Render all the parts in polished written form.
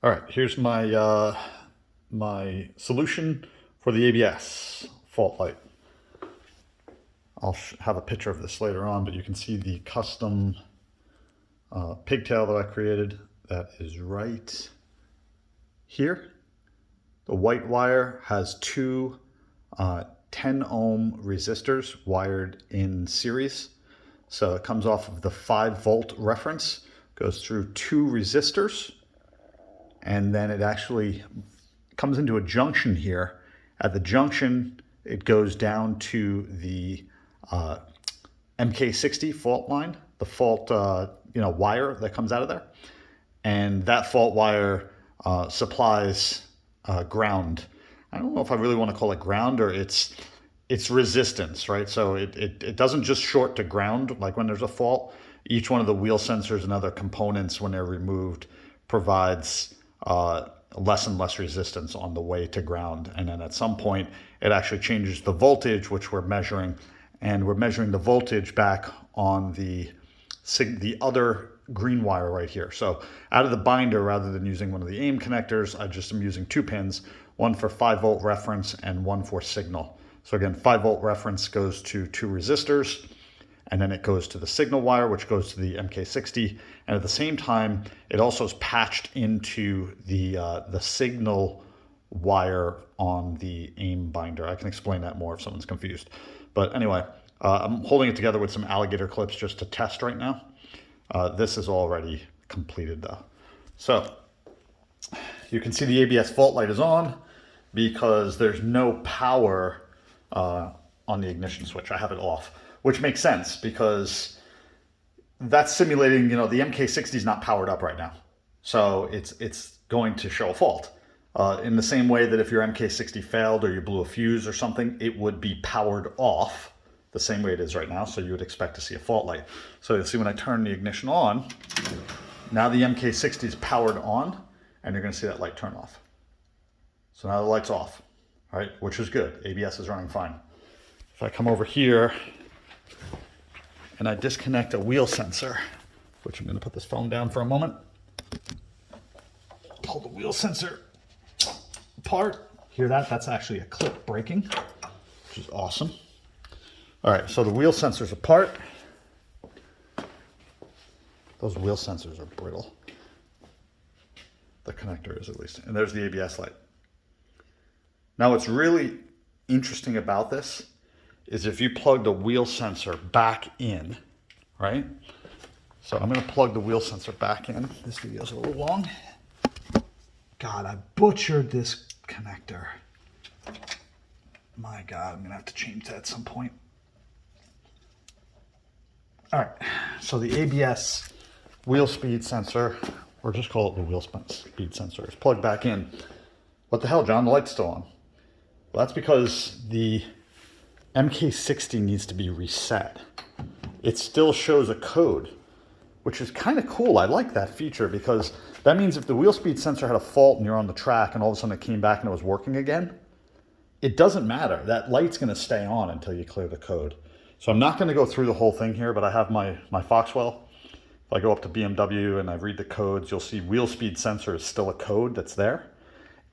All right, here's my my solution for the ABS fault light. I'll have a picture of this later on, but you can see the custom pigtail that I created. That is right here. The white wire has two 10 ohm resistors wired in series. So it comes off of the 5-volt reference, goes through two resistors, and then it actually comes into a junction here. At the junction, it goes down to the MK60 fault line, the fault wire that comes out of there. And that fault wire supplies ground. I don't know if I really want to call it ground or it's resistance, right? So it doesn't just short to ground like when there's a fault. Each one of the wheel sensors and other components, when they're removed, provides less and less resistance on the way to ground. And then at some point, it actually changes the voltage, which we're measuring. And we're measuring the voltage back on the other green wire right here. So out of the binder, rather than using one of the AIM connectors, I just am using 2 pins, one for 5-volt reference and one for signal. So again, 5-volt reference goes to 2 resistors, and then it goes to the signal wire, which goes to the MK60. And at the same time, it also is patched into the signal wire on the AIM binder. I can explain that more if someone's confused. But anyway, I'm holding it together with some alligator clips just to test right now. This is already completed though. So you can see the ABS fault light is on because there's no power on the ignition switch. I have it off, which makes sense because that's simulating, the MK60 is not powered up right now. So it's going to show a fault. In the same way that if your MK60 failed or you blew a fuse or something, it would be powered off the same way it is right now. So you would expect to see a fault light. So you'll see when I turn the ignition on, now the MK60 is powered on and you're going to see that light turn off. So now the light's off, all right, which is good. ABS is running fine. If I come over here and I disconnect a wheel sensor, which I'm going to put this phone down for a moment, pull the wheel sensor apart. Hear that? That's actually a clip breaking, which is awesome. All right, so the wheel sensor's apart. Those wheel sensors are brittle. The connector is, at least. And there's the ABS light. Now what's really interesting about this is if you plug the wheel sensor back in, right? So I'm going to plug the wheel sensor back in. This video's a little long. God, I butchered this connector. My God, I'm going to have to change that at some point. All right, so the ABS wheel speed sensor, or just call it the wheel speed sensor, is plugged back in. What the hell, John? The light's still on. Well, that's because the MK60 needs to be reset. It still shows a code, which is kind of cool. I like that feature because that means if the wheel speed sensor had a fault and you're on the track and all of a sudden it came back and it was working again, it doesn't matter. That light's going to stay on until you clear the code. So I'm not going to go through the whole thing here, but I have my Foxwell. If I go up to BMW and I read the codes, you'll see wheel speed sensor is still a code that's there.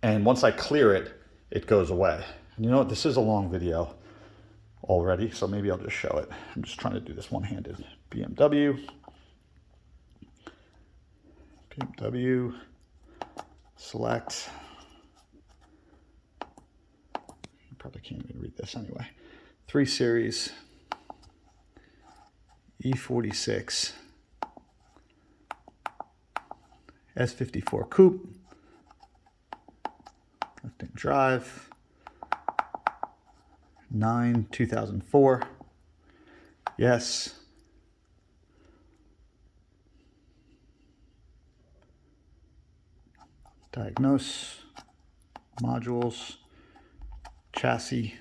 And once I clear it, it goes away. And you know what? This is a long video already, so maybe I'll just show it. I'm just trying to do this one-handed. BMW, select. You probably can't even read this anyway. 3 Series, E46, S54 Coupe, left-hand drive, 2004, yes. Diagnose, modules, chassis,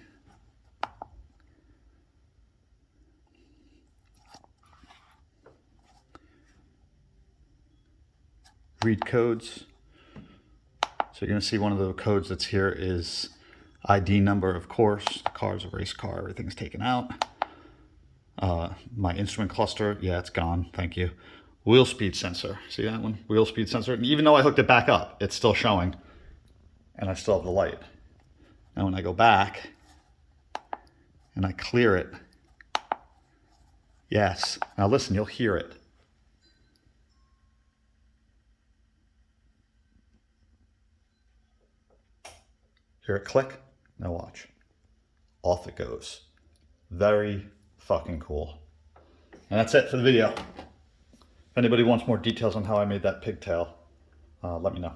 read codes. So you're going to see one of the codes that's here is ID number, of course. The car's a race car. Everything's taken out. My instrument cluster, yeah, it's gone. Thank you. wheel speed sensor. See that one? Wheel speed sensor. And even though I hooked it back up, it's still showing. And I still have the light. Now when I go back and I clear it, yes. Now listen, you'll hear it. Hear it click? Now watch. Off it goes. Very fucking cool. And that's it for the video. If anybody wants more details on how I made that pigtail, let me know.